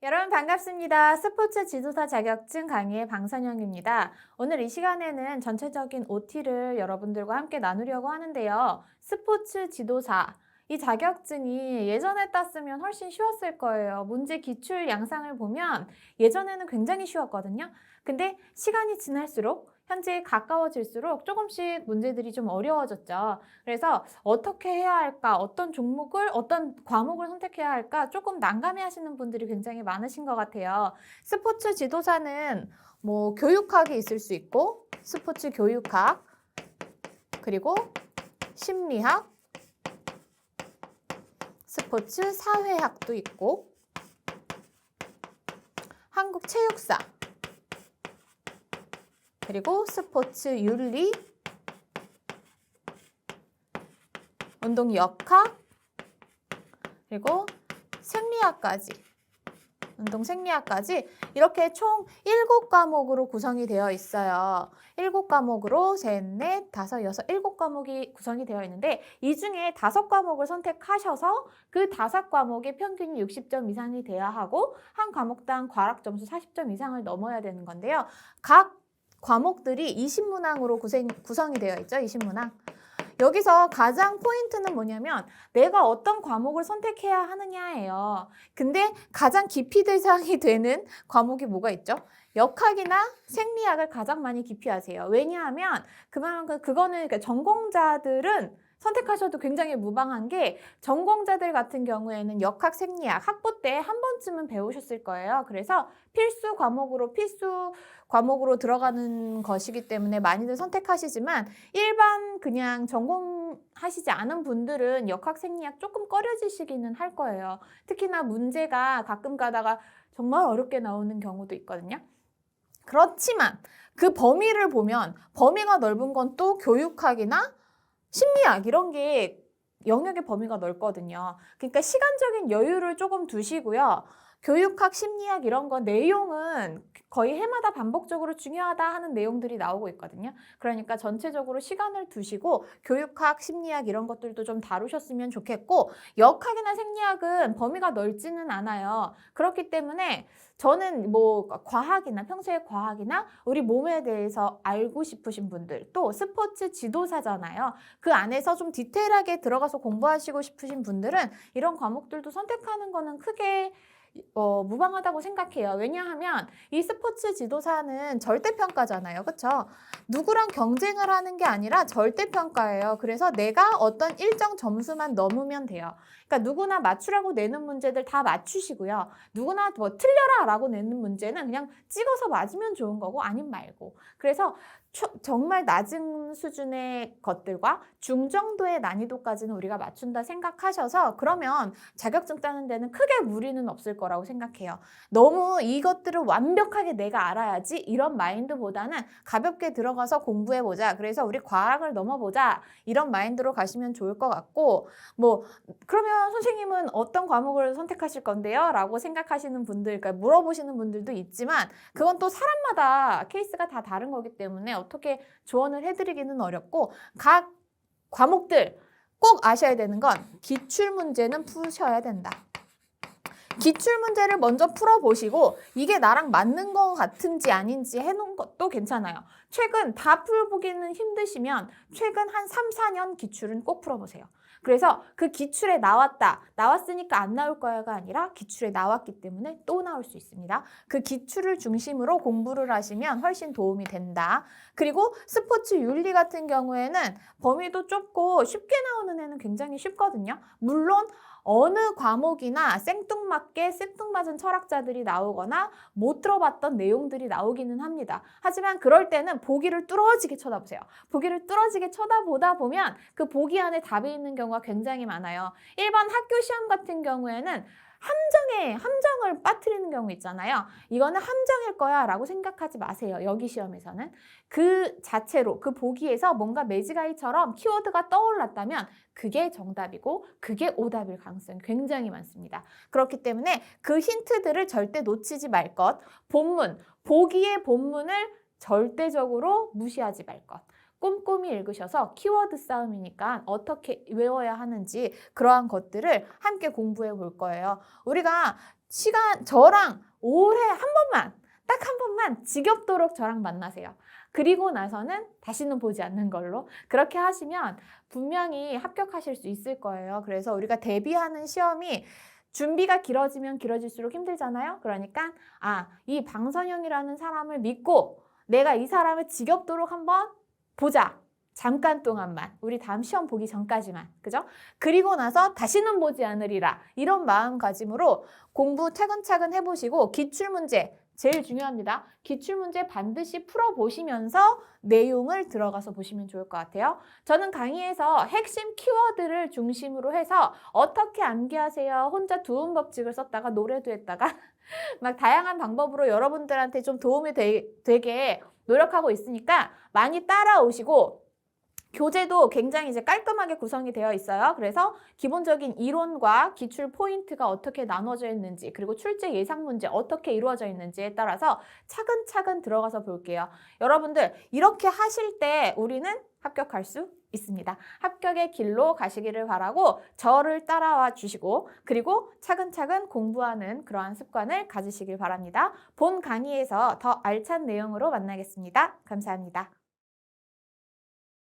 여러분 반갑습니다. 스포츠 지도사 자격증 강의의 방선영입니다. 오늘 이 시간에는 전체적인 OT를 여러분들과 함께 나누려고 하는데요. 스포츠 지도사, 이 자격증이 예전에 땄으면 훨씬 쉬웠을 거예요. 문제 기출 양상을 보면 예전에는 굉장히 쉬웠거든요. 근데 시간이 지날수록 현재 가까워질수록 조금씩 문제들이 좀 어려워졌죠. 그래서 어떻게 해야 할까, 어떤 종목을, 어떤 과목을 선택해야 할까 조금 난감해 하시는 분들이 굉장히 많으신 것 같아요. 스포츠 지도사는 뭐 교육학이 있을 수 있고, 스포츠 교육학, 그리고 심리학, 스포츠 사회학도 있고, 한국체육사, 그리고 스포츠 윤리, 운동 역학, 그리고 생리학까지, 운동 생리학까지 이렇게 총 7과목으로 구성이 되어 있어요. 7과목으로 셋, 넷, 다섯, 여섯, 7과목이 구성이 되어 있는데 이 중에 5과목을 선택하셔서 그 5과목의 평균이 60점 이상이 돼야 하고 한 과목당 과락 점수 40점 이상을 넘어야 되는 건데요. 각 과목들이 20문항으로 구성이 되어 있죠. 20문항. 여기서 가장 포인트는 뭐냐면 내가 어떤 과목을 선택해야 하느냐예요. 근데 가장 기피 대상이 되는 과목이 뭐가 있죠? 역학이나 생리학을 가장 많이 기피하세요. 왜냐하면 그만큼 그거는 전공자들은 선택하셔도 굉장히 무방한 게 전공자들 같은 경우에는 역학, 생리학 학부 때 한 번쯤은 배우셨을 거예요. 그래서 필수 과목으로 들어가는 것이기 때문에 많이들 선택하시지만 일반 그냥 전공하시지 않은 분들은 역학, 생리학 조금 꺼려지시기는 할 거예요. 특히나 문제가 가끔 가다가 정말 어렵게 나오는 경우도 있거든요. 그렇지만 그 범위를 보면 범위가 넓은 건 또 교육학이나 심리학 이런 게 영역의 범위가 넓거든요. 그러니까 시간적인 여유를 조금 두시고요. 교육학, 심리학 이런 건 내용은 거의 해마다 반복적으로 중요하다 하는 내용들이 나오고 있거든요. 그러니까 전체적으로 시간을 두시고 교육학, 심리학 이런 것들도 좀 다루셨으면 좋겠고 역학이나 생리학은 범위가 넓지는 않아요. 그렇기 때문에 저는 뭐 과학이나 평소에 과학이나 우리 몸에 대해서 알고 싶으신 분들 또 스포츠 지도사잖아요. 그 안에서 좀 디테일하게 들어가서 공부하시고 싶으신 분들은 이런 과목들도 선택하는 거는 크게 무방하다고 생각해요. 왜냐하면 이 스포츠 지도사는 절대평가잖아요. 그렇죠? 누구랑 경쟁을 하는 게 아니라 절대평가예요. 그래서 내가 어떤 일정 점수만 넘으면 돼요. 그러니까 누구나 맞추라고 내는 문제들 다 맞추시고요. 누구나 뭐 틀려라 라고 내는 문제는 그냥 찍어서 맞으면 좋은 거고 아님 말고. 그래서 정말 낮은 수준의 것들과 중정도의 난이도까지는 우리가 맞춘다 생각하셔서 그러면 자격증 따는 데는 크게 무리는 없을 거라고 생각해요. 너무 이것들을 완벽하게 내가 알아야지 이런 마인드보다는 가볍게 들어가서 공부해보자. 그래서 우리 과학을 넘어보자. 이런 마인드로 가시면 좋을 것 같고 뭐 그러면 선생님은 어떤 과목을 선택하실 건데요? 라고 생각하시는 분들, 그러니까 물어보시는 분들도 있지만 그건 또 사람마다 케이스가 다 다른 거기 때문에 어떻게 조언을 해드리기는 어렵고 각 과목들 꼭 아셔야 되는 건 기출문제는 푸셔야 된다. 기출문제를 먼저 풀어보시고 이게 나랑 맞는 것 같은지 아닌지 해놓은 것도 괜찮아요. 최근 다 풀어보기는 힘드시면 최근 한 3, 4년 기출은 꼭 풀어보세요. 그래서 그 기출에 나왔으니까 안 나올 거야가 아니라 기출에 나왔기 때문에 또 나올 수 있습니다. 그 기출을 중심으로 공부를 하시면 훨씬 도움이 된다. 그리고 스포츠 윤리 같은 경우에는 범위도 좁고 쉽게 나오는 애는 굉장히 쉽거든요. 물론 어느 과목이나 생뚱맞게 생뚱맞은 철학자들이 나오거나 못 들어봤던 내용들이 나오기는 합니다. 하지만 그럴 때는 보기를 뚫어지게 쳐다보세요. 보기를 뚫어지게 쳐다보다 보면 그 보기 안에 답이 있는 경우가 굉장히 많아요. 일반 학교 시험 같은 경우에는 함정을 빠뜨리는 경우 있잖아요. 이거는 함정일 거야 라고 생각하지 마세요. 여기 시험에서는. 그 자체로 그 보기에서 뭔가 매지가이처럼 키워드가 떠올랐다면 그게 정답이고 그게 오답일 가능성이 굉장히 많습니다. 그렇기 때문에 그 힌트들을 절대 놓치지 말 것. 보기의 본문을 절대적으로 무시하지 말 것. 꼼꼼히 읽으셔서 키워드 싸움이니까 어떻게 외워야 하는지 그러한 것들을 함께 공부해 볼 거예요. 우리가 저랑 올해 한 번만, 딱 한 번만 지겹도록 저랑 만나세요. 그리고 나서는 다시는 보지 않는 걸로. 그렇게 하시면 분명히 합격하실 수 있을 거예요. 그래서 우리가 대비하는 시험이 준비가 길어지면 길어질수록 힘들잖아요. 그러니까 이 방선영이라는 사람을 믿고 내가 이 사람을 지겹도록 한번 보자. 잠깐 동안만. 우리 다음 시험 보기 전까지만. 그죠? 그리고 나서 다시는 보지 않으리라. 이런 마음가짐으로 공부 차근차근 해보시고 기출문제 제일 중요합니다. 기출문제 반드시 풀어보시면서 내용을 들어가서 보시면 좋을 것 같아요. 저는 강의에서 핵심 키워드를 중심으로 해서 어떻게 암기하세요. 혼자 두음 법칙을 썼다가 노래도 했다가 막 다양한 방법으로 여러분들한테 좀 도움이 되게 노력하고 있으니까 많이 따라오시고 교재도 굉장히 이제 깔끔하게 구성이 되어 있어요. 그래서 기본적인 이론과 기출 포인트가 어떻게 나눠져 있는지 그리고 출제 예상 문제 어떻게 이루어져 있는지에 따라서 차근차근 들어가서 볼게요. 여러분들 이렇게 하실 때 우리는 합격할 수 있습니다. 합격의 길로 가시기를 바라고 저를 따라와 주시고 그리고 차근차근 공부하는 그러한 습관을 가지시길 바랍니다. 본 강의에서 더 알찬 내용으로 만나겠습니다. 감사합니다.